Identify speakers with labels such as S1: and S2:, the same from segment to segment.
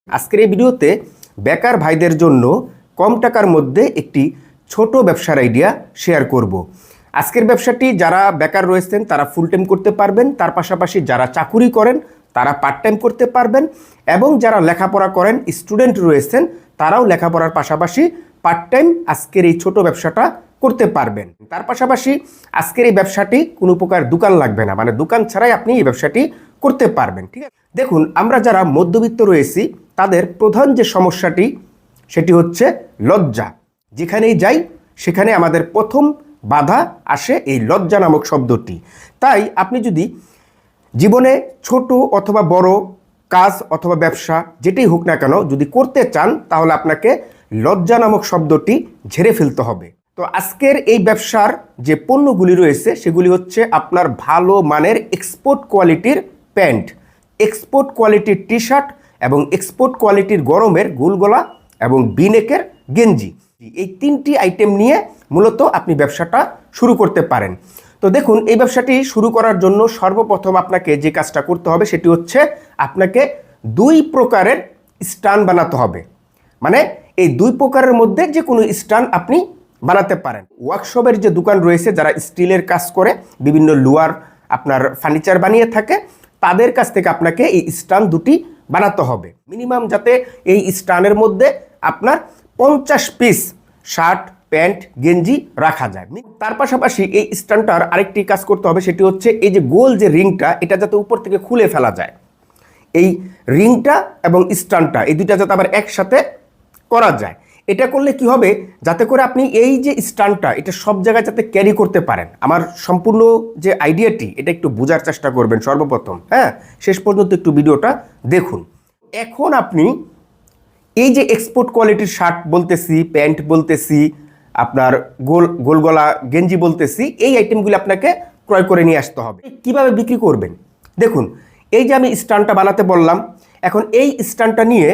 S1: আজকের এই ভিডিওতে বেকার ভাইদের জন্য কম টাকার মধ্যে একটি ছোট ব্যবসার আইডিয়া শেয়ার করব। আজকের ব্যবসাটি যারা বেকার রয়েছেন তারা ফুল টাইম করতে পারবেন, তার পাশাপাশি যারা চাকুরি করেন তারা পার্ট টাইম করতে পারবেন, এবং যারা লেখাপড়া করেন স্টুডেন্ট রয়েছেন তারাও লেখাপড়ার পাশাপাশি পার্ট টাইম আজকের এই ছোট ব্যবসাটা করতে পারবেন। তার পাশাপাশি আজকের এই ব্যবসাটি কোনো প্রকার দোকান লাগবে না, মানে দোকান ছাড়াই আপনি এই ব্যবসাটি করতে পারবেন। ঠিক আছে, দেখুন আমরা যারা মধ্যবিত্ত রয়েছি তাদের প্রধান যে সমস্যাটি সেটি হচ্ছে লজ্জা। যেখানেই যাই সেখানে আমাদের প্রথম বাধা আসে এই লজ্জা নামক শব্দটি। তাই আপনি যদি জীবনে ছোট অথবা বড় কাজ অথবা ব্যবসা যেটাই হোক না কেন যদি করতে চান তাহলে আপনাকে লজ্জা নামক শব্দটি ঝেড়ে ফেলতে হবে। তো আজকের এই ব্যবসার যে পণ্যগুলি রয়েছে সেগুলি হচ্ছে আপনার ভালো মানের এক্সপোর্ট কোয়ালিটির প্যান্ট, এক্সপোর্ট কোয়ালিটির টি শার্ট এবং এক্সপোর্ট কোয়ালিটির গরমের গোলগলা এবং বিনেকের গেঞ্জি। এই তিনটি আইটেম নিয়ে মূলত আপনি ব্যবসাটা শুরু করতে পারেন। তো দেখুন, এই ব্যবসাটি শুরু করার জন্য সর্বপ্রথম আপনাকে যে কাজটা করতে হবে সেটি হচ্ছে আপনাকে দুই প্রকারের স্ট্যান্ড বানাতে হবে। মানে এই দুই প্রকারের মধ্যে যে কোনো স্ট্যান্ড আপনি বানাতে পারেন। ওয়ার্কশপের যে দোকান রয়েছে যারা স্টিলের কাজ করে, বিভিন্ন লোহার আপনার ফার্নিচার বানিয়ে থাকে, তাদের কাছ থেকে আপনাকে এই স্ট্যান্ড দুটি বানাতে হবে। মিনিমাম যাতে এই স্ট্যান্ডের মধ্যে আপনার 50 পিস শার্ট প্যান্ট গেঞ্জি রাখা যায়। তার পাশাপাশি এই স্ট্যান্ডটার আরেকটি কাজ করতে হবে, সেটি হচ্ছে এই যে গোল যে রিংটা এটা যাতে উপর থেকে খুলে ফেলা যায়। এই রিংটা এবং স্ট্যান্ডটা এই দুইটা যাতে আবার একসাথে করা যায়। এটা করলে কি হবে, যাতে করে আপনি এই যে স্ট্যান্ডটা এটা সব জায়গায় যাতে ক্যারি করতে পারেন। আমার সম্পূর্ণ যে আইডিয়াটি এটা একটু বোঝার চেষ্টা করবেন সর্বপ্রথম, হ্যাঁ, শেষ পর্যন্ত একটু ভিডিওটা দেখুন। এখন আপনি এই যে এক্সপোর্ট কোয়ালিটির শার্ট বলতেছি, প্যান্ট বলতেছি, আপনার গোলগলা গেঞ্জি বলতেছি, এই আইটেমগুলি আপনাকে ক্রয় করে নিয়ে আসতে হবে। কিভাবে বিক্রি করবেন দেখুন, এই যে আমি স্ট্যান্ডটা বানাতে বললাম, এখন এই স্ট্যান্ডটা নিয়ে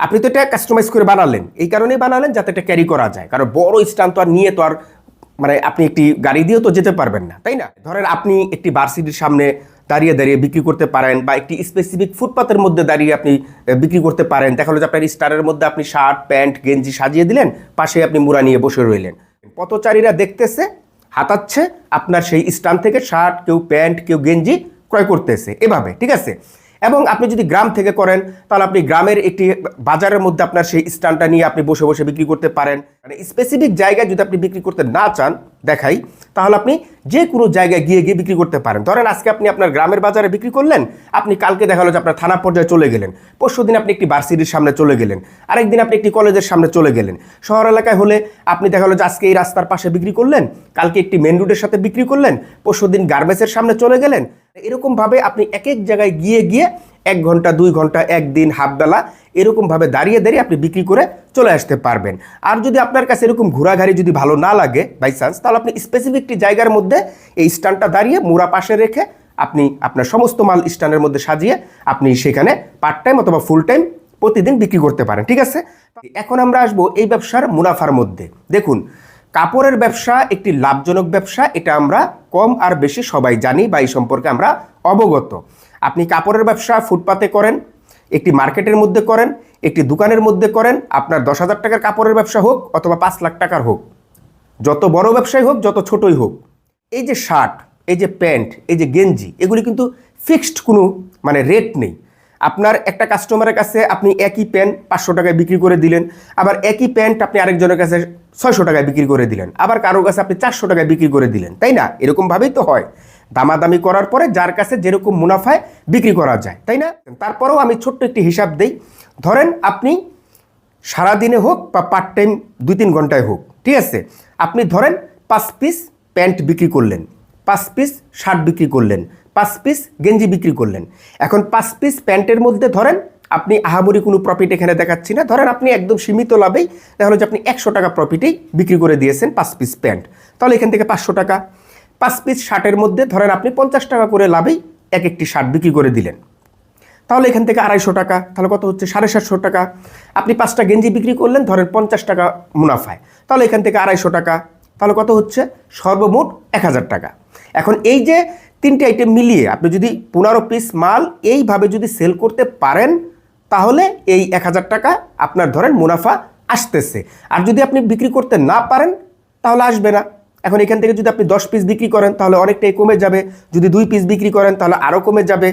S1: আপনি তো এটা কাস্টমাইজ করে বানালেন, এই কারণেই বানালেন যাতে এটা ক্যারি করা যায়। কারণ বড় স্ট্যান্ড তো আর নিয়ে তো আর মানে আপনি একটি গাড়ি দিয়েও তো যেতে পারবেন না, তাই না? ধরেন আপনি একটি ভার্সিটির সামনে দাঁড়িয়ে দাঁড়িয়ে বিক্রি করতে পারেন, বা একটি স্পেসিফিক ফুটপাতের মধ্যে দাঁড়িয়ে আপনি বিক্রি করতে পারেন। দেখা হলো যে আপনার স্টারের মধ্যে আপনি শার্ট প্যান্ট গেঞ্জি সাজিয়ে দিলেন, পাশে আপনি মুড়া নিয়ে বসে রইলেন, পথচারীরা দেখতেছে, হাতাচ্ছে, আপনার সেই স্ট্যান্ড থেকে শার্ট কেউ প্যান্ট কেউ গেঞ্জি ক্রয় করতেছে এভাবে। ঠিক আছে, এবং আপনি যদি গ্রাম থেকে করেন তাহলে আপনি গ্রামের একটি বাজারের মধ্যে আপনার সেই স্ট্যান্ডটা নিয়ে আপনি বসে বসে বিক্রি করতে পারেন। মানে স্পেসিফিক জায়গায় যদি আপনি বিক্রি করতে না চান দেখাই, তাহলে আপনি যে কোনো জায়গায় গিয়ে গিয়ে বিক্রি করতে পারেন। ধরেন আজকে আপনি আপনার গ্রামের বাজারে বিক্রি করলেন, আপনি কালকে দেখা হলো যে আপনার থানা পর্যায়ে চলে গেলেন, পরশু দিন আপনি একটি ভার্সিটির সামনে চলে গেলেন, আরেকদিন আপনি একটি কলেজের সামনে চলে গেলেন। শহর এলাকায় হলে আপনি দেখা হলো যে আজকে এই রাস্তার পাশে বিক্রি করলেন, কালকে একটি মেন রোডের সাথে বিক্রি করলেন, পরশু দিন গার্মেন্টসের সামনে চলে গেলেন। এরকমভাবে আপনি এক এক জায়গায় গিয়ে গিয়ে 1 ঘন্টা 2 ঘন্টা একদিন হাফবেলা এরকমভাবে দাঁড়িয়ে দাঁড়িয়ে আপনি বিক্রি করে চলে আসতে পারবেন। আর যদি আপনার কাছে এরকম ঘোরাঘাড়ি যদি ভালো না লাগে বাই চান্স, তাহলে আপনি স্পেসিফিক একটি জায়গার মধ্যে এই স্ট্যান্ডটা দাঁড়িয়ে মোড়া পাশে রেখে আপনি আপনার সমস্ত মাল স্ট্যান্ডের মধ্যে সাজিয়ে আপনি সেখানে পার্ট টাইম অথবা ফুল টাইম প্রতিদিন বিক্রি করতে পারেন। ঠিক আছে, এখন আমরা আসবো এই ব্যবসার মুনাফার মধ্যে। দেখুন, কাপড়ের ব্যবসা একটি লাভজনক ব্যবসা, এটা আমরা কম আর বেশি সবাই জানি বা এই সম্পর্কে আমরা অবগত। আপনি কাপড়ের ব্যবসা ফুটপাতে করেন, একটি মার্কেটের মধ্যে করেন, একটি দোকানের মধ্যে করেন, আপনার 10,000 টাকার কাপড়ের ব্যবসা হোক অথবা 5 লাখ টাকার হোক, যত বড় ব্যবসায় হোক যত ছোটই হোক, এই যে শার্ট এই যে প্যান্ট এই যে গেঞ্জি এগুলি কিন্তু ফিক্সড কোনো মানে রেট নেই। আপনার একটা কাস্টমারের কাছে আপনি একই প্যান্ট 500 টাকায় বিক্রি করে দিলেন, আবার একই প্যান্ট আপনি আরেকজনের কাছে 600 টাকায় বিক্রি করে দিলেন, আবার কারোর কাছে আপনি 400 টাকায় বিক্রি করে দিলেন, তাই না? এরকমভাবেই তো হয়, দামাদামি করার পরে যার কাছে যেরকম মুনাফায় বিক্রি করা যায়, তাই না? তারপরেও আমি ছোট্ট একটি হিসাব দেই। ধরেন আপনি সারাদিনে হোক বা পার্ট টাইম 2-3 ঘন্টায় হোক, ঠিক আছে, আপনি ধরেন 5 পিস প্যান্ট বিক্রি করলেন, 5 পিস শার্ট বিক্রি করলেন, 5 পিস গেঞ্জি বিক্রি করলেন। এখন 5 পিস প্যান্টের মধ্যে ধরেন আপনি আহামরি কোনো প্রফিট এখানে দেখাচ্ছি না, ধরেন আপনি একদম সীমিত লাভেই দেখা হলো যে আপনি 100 টাকা প্রফিটেই বিক্রি করে দিয়েছেন 5 পিস প্যান্ট, তাহলে এখান থেকে 500 টাকা। 5 পিস শার্টের মধ্যে ধরেন আপনি 50 টাকা করে লাভেই একটি শার্ট বিক্রি করে দিলেন, তাহলে এখান থেকে 250 টাকা, তাহলে কত হচ্ছে 750 টাকা। আপনি 5টা গেঞ্জি বিক্রি করলেন ধরেন 50 টাকা মুনাফায়, তাহলে এখান থেকে 250 টাকা, তাহলে কত হচ্ছে সর্বমোট 1000 টাকা। এখন এই যে 3টে আইটেম মিলিয়ে আপনি যদি 15 পিস মাল এইভাবে যদি সেল করতে পারেন, তাহলে এই 1000 টাকা আপনার ধরেন মুনাফা আসতেছে। আর যদি আপনি বিক্রি করতে না পারেন তাহলে আসবে না। এখন এখান থেকে যদি আপনি 10 পিস বিক্রি করেন তাহলে অনেকটাই কমে যাবে, যদি 2 পিস বিক্রি করেন তাহলে আরও কমে যাবে,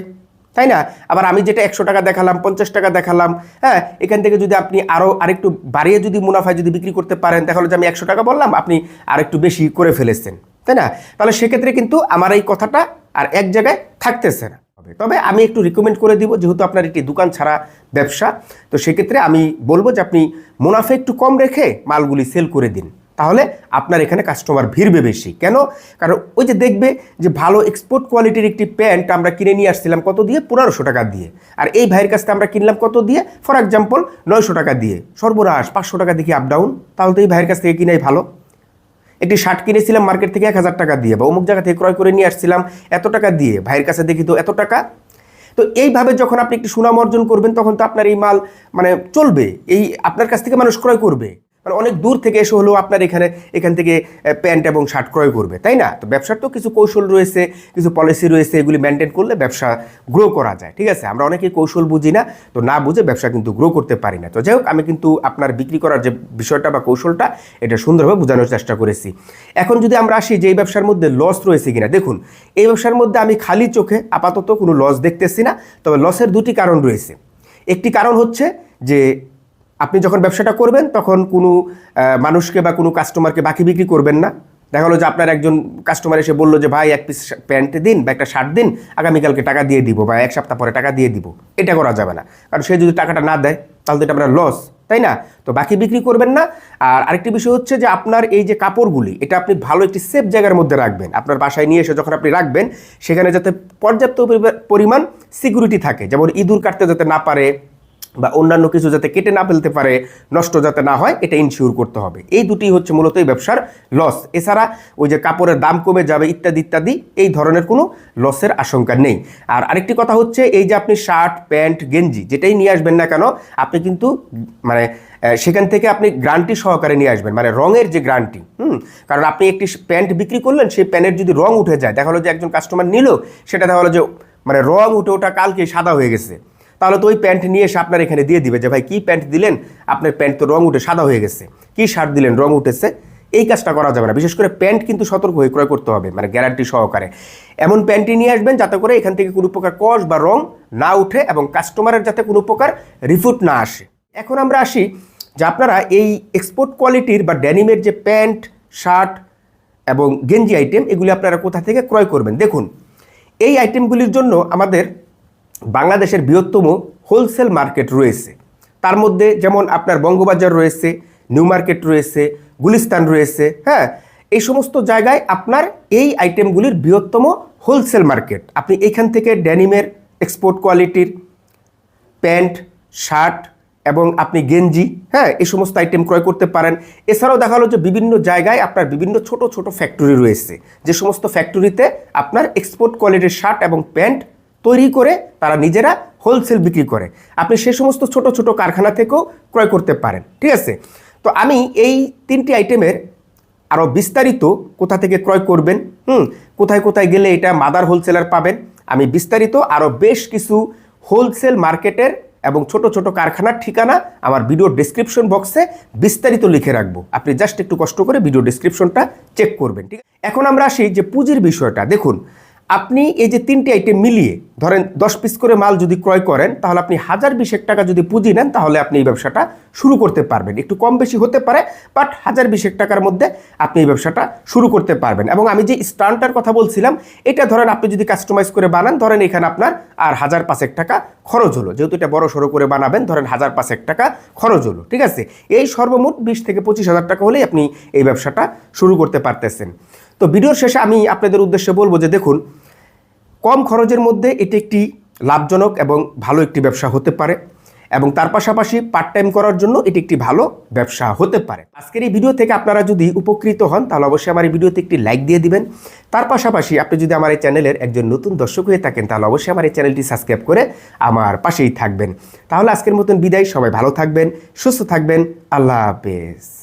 S1: তাই না? আবার আমি যেটা 100 টাকা দেখালাম, 50 টাকা দেখালাম, হ্যাঁ, এখান থেকে যদি আপনি আরেকটু বাড়িয়ে যদি মুনাফায় যদি বিক্রি করতে পারেন, দেখা হলো যে আমি 100 টাকা বললাম, আপনি আরেকটু বেশি করে ফেলেছেন, তাই না? তাহলে সেক্ষেত্রে কিন্তু আমার এই কথাটা আর এক জায়গায় থাকতেছে না। তবে আমি একটু রিকমেন্ড করে দিব, যেহেতু আপনার একটি দোকান ছাড়া ব্যবসা, তো সেক্ষেত্রে আমি বলবো যে আপনি মুনাফা একটু কম রেখে মালগুলি সেল করে দিন, তাহলে আপনার এখানে কাস্টমার ভিড়বে বেশি। কেন? কারণ ওই যে দেখবে যে ভালো এক্সপোর্ট কোয়ালিটির একটি প্যান্ট আমরা কিনে নিয়ে আসছিলাম কত দিয়ে, 1500 টাকা দিয়ে, আর এই ভাইয়ের কাছ থেকে আমরা কিনলাম কত দিয়ে, ফর এক্সাম্পল 900 টাকা দিয়ে, সর্বনাশ 500 টাকা দেখি আপ ডাউন, তাহলে তো এই ভাইয়ের কাছ থেকে কিনাই ভালো। একটি শার্ট কিনেছিলাম মার্কেট থেকে 1000 টাকা দিয়ে, বা অমুক জায়গা থেকে ক্রয় করে নিয়ে আসছিলাম এত টাকা দিয়ে, ভাইয়ের কাছে দেখি তো এত টাকা। তো এইভাবে যখন আপনি একটি সুনাম অর্জন করবেন তখন তো আপনার এই মাল মানে চলবে, এই আপনার কাছ থেকে মানুষ ক্রয় করবে, মানে অনেক দূর থেকে এসে হলেও আপনার এখান থেকে প্যান্ট এবং শার্ট ক্রয় করবে, তাই না? তো ব্যবসার তো কিছু কৌশল রয়েছে, কিছু পলিসি রয়েছে, এগুলি মেনটেন করলে ব্যবসা গ্রো করা যায়, ঠিক আছে? আমরা অনেকেই কৌশল বুঝি না, তো না বুঝে ব্যবসা কিন্তু গ্রো করতে পারি না। তো যাই হোক, আমি কিন্তু আপনার বিক্রি করার যে বিষয়টা বা কৌশলটা, এটা সুন্দরভাবে বোঝানোর চেষ্টা করেছি। এখন যদি আমরা আসি যে এই ব্যবসার মধ্যে লস রয়েছে কিনা, দেখুন এই ব্যবসার মধ্যে আমি খালি চোখে আপাতত কোনো লস দেখতেছি না, তবে লসের দুটি কারণ রয়েছে। একটি কারণ হচ্ছে যে আপনি যখন ব্যবসাটা করবেন তখন কোনো মানুষকে বা কোনো কাস্টমারকে বাকি বিক্রি করবেন না। দেখা হলো যে আপনার একজন কাস্টমার এসে বললো যে ভাই 1 পিস প্যান্ট দিন বা একটা শার্ট দিন, আগামীকালকে টাকা দিয়ে দিব বা 1 সপ্তাহ পরে টাকা দিয়ে দিব, এটা করা যাবে না। কারণ সে যদি টাকাটা না দেয় তাহলে তো এটা আপনার লস, তাই না? তো বাকি বিক্রি করবেন না। আর আরেকটি বিষয় হচ্ছে যে আপনার এই যে কাপড়গুলি, এটা আপনি ভালো একটি সেফ জায়গার মধ্যে রাখবেন। আপনার বাসায় নিয়ে এসে যখন আপনি রাখবেন, সেখানে যাতে পর্যাপ্ত পরিমাণ সিকিউরিটি থাকে, যেমন ইঁদুর কাটতে যাতে না পারে বা অন্যান্য কিছু যাতে কেটে না ফেলতে পারে, নষ্ট যাতে না হয়, এটা ইনশিওর করতে হবে। এই দুটি হচ্ছে মূলত এই ব্যবসার লস। এছাড়া ওই যে কাপড়ের দাম কমে যাবে ইত্যাদি ইত্যাদি, এই ধরনের কোনো লসের আশঙ্কা নেই। আর আরেকটি কথা হচ্ছে, এই যে আপনি শার্ট, প্যান্ট, গেঞ্জি যেটাই নিয়ে আসবেন না কেন, আপনি কিন্তু মানে সেখান থেকে আপনি গ্যারান্টি সহকারে নিয়ে আসবেন, মানে রঙের যে গ্যারান্টি। কারণ আপনি একটি প্যান্ট বিক্রি করলেন, সেই প্যান্টের যদি রং উঠে যায়, দেখা হলো যে একজন কাস্টমার নিল, সেটা দেখা হলো যে মানে রং উঠে ওটা কালকে সাদা হয়ে গেছে, তাহলে তো ওই প্যান্ট নিয়ে এসে আপনার এখানে দিয়ে দিবে যে ভাই কি প্যান্ট দিলেন, আপনার প্যান্ট তো রং উঠে সাদা হয়ে গেছে, কি শার্ট দিলেন রং উঠেছে। এই কাজটা করা যাবে না। বিশেষ করে প্যান্ট কিন্তু সতর্ক হয়ে ক্রয় করতে হবে, মানে গ্যারান্টি সহকারে এমন প্যান্টই নিয়ে আসবেন যাতে করে এখান থেকে কোনো প্রকার কস বা রং না উঠে এবং কাস্টমারের যাতে কোনো প্রকার রিফুট না আসে। এখন আমরা আসি যে আপনারা এই এক্সপোর্ট কোয়ালিটির বা ড্যানিমের যে প্যান্ট, শার্ট এবং গেঞ্জি আইটেম, এগুলি আপনারা কোথা থেকে ক্রয় করবেন। দেখুন এই আইটেমগুলির জন্য আমাদের বাংলাদেশের বৃহত্তম হোলসেল মার্কেট রয়েছে। তার মধ্যে যেমন আপনার বঙ্গবাজার রয়েছে, নিউ মার্কেট রয়েছে, গুলিস্তান রয়েছে, হ্যাঁ, এই সমস্ত জায়গায় আপনার এই আইটেমগুলির বৃহত্তম হোলসেল মার্কেট। আপনি এইখান থেকে ড্যানিমের এক্সপোর্ট কোয়ালিটির প্যান্ট, শার্ট এবং আপনি গেঞ্জি, হ্যাঁ, এই সমস্ত আইটেম ক্রয় করতে পারেন। এছাড়াও দেখা হলো যে বিভিন্ন জায়গায় আপনার বিভিন্ন ছোট ছোট ফ্যাক্টরি রয়েছে, যে সমস্ত ফ্যাক্টরিতে আপনার এক্সপোর্ট কোয়ালিটির শার্ট এবং প্যান্ট তৈরি করে তারা নিজেরা হোলসেল বিক্রি করে। আপনি সে সমস্ত ছোট ছোট কারখানা থেকেও ক্রয় করতে পারেন, ঠিক আছে? তো আমি এই 3টি আইটেমের আরও বিস্তারিত কোথা থেকে ক্রয় করবেন, কোথায় কোথায় গেলে এটা মাদার হোলসেলার পাবেন, আমি বিস্তারিত আরও বেশ কিছু হোলসেল মার্কেটের এবং ছোট ছোট কারখানার ঠিকানা আমার ভিডিও ডেসক্রিপশন বক্সে বিস্তারিত লিখে রাখবো। আপনি জাস্ট একটু কষ্ট করে ভিডিও ডেসক্রিপশনটা চেক করবেন, ঠিক আছে? এখন আমরা আসি যে পুঁজির বিষয়টা। দেখুন আপনি এই যে 3টি আইটেম মিলিয়ে ধরেন 10 পিস করে মাল যদি ক্রয় করেন, তাহলে আপনি 1020 টাকা যদি পুঁজি নেন, তাহলে আপনি এই ব্যবসাটা শুরু করতে পারবেন। একটু কম বেশি হতে পারে, বাট 1020 টাকার মধ্যে আপনি এই ব্যবসাটা শুরু করতে পারবেন। এবং আমি যে স্টান্টার কথা বলছিলাম, এটা ধরেন আপনি যদি কাস্টমাইজ করে বানান, ধরেন এখানে আপনার আর 1005 টাকা খরচ হলো, যেহেতু এটা বড় সড়ো করে বানাবেন, ধরেন 1005 টাকা খরচ হলো, ঠিক আছে? এই সর্বমোট 20 থেকে 25,000 টাকা হলেই আপনি এই ব্যবসাটা শুরু করতে পারতেছেন। তো ভিডিওর শেষে আমি আপনাদের উদ্দেশ্যে বলবো যে দেখুন, কম খরচের মধ্যে এটি একটি লাভজনক এবং ভালো একটি ব্যবসা হতে পারে, এবং তার পাশাপাশি পার্ট টাইম করার জন্য এটি একটি ভালো ব্যবসা হতে পারে। আজকের এই ভিডিও থেকে আপনারা যদি উপকৃত হন, তাহলে অবশ্যই আমার এই ভিডিওতে একটি লাইক দিয়ে দিবেন। তার পাশাপাশি আপনি যদি আমার এই চ্যানেলের একজন নতুন দর্শক হয়ে থাকেন, তাহলে অবশ্যই আমার এই চ্যানেলটি সাবস্ক্রাইব করে আমার পাশেই থাকবেন। তাহলে আজকের মতন বিদায়। সবাই ভালো থাকবেন, সুস্থ থাকবেন। আল্লাহ হাফেজ।